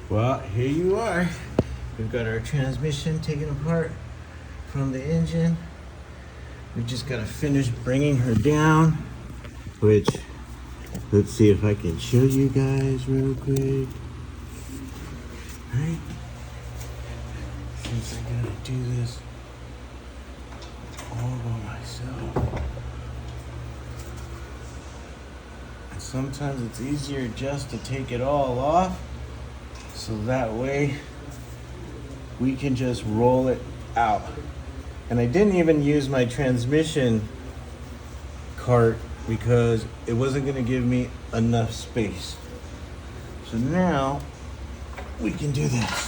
Well, here you are. We've got our transmission taken apart from the engine. We just gotta finish bringing her down, which, let's see if I can show you guys real quick. Right? Since I gotta do this all by myself. And sometimes it's easier just to take it all off, so that way we can just roll it out. And I didn't even use my transmission cart because it wasn't gonna give me enough space. So now we can do this.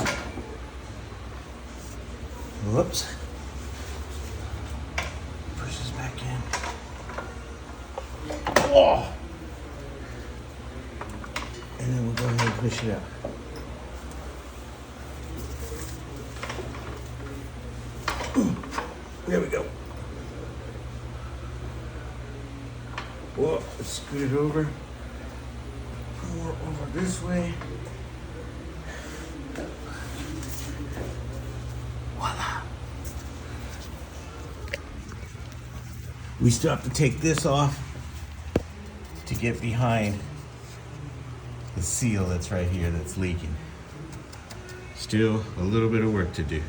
Whoops. Push this back in. Oh! And then we'll go ahead and push it out. There we go. Whoa, let's scoot it over. More over this way. Voila. We still have to take this off to get behind the seal that's right here that's leaking. Still a little bit of work to do.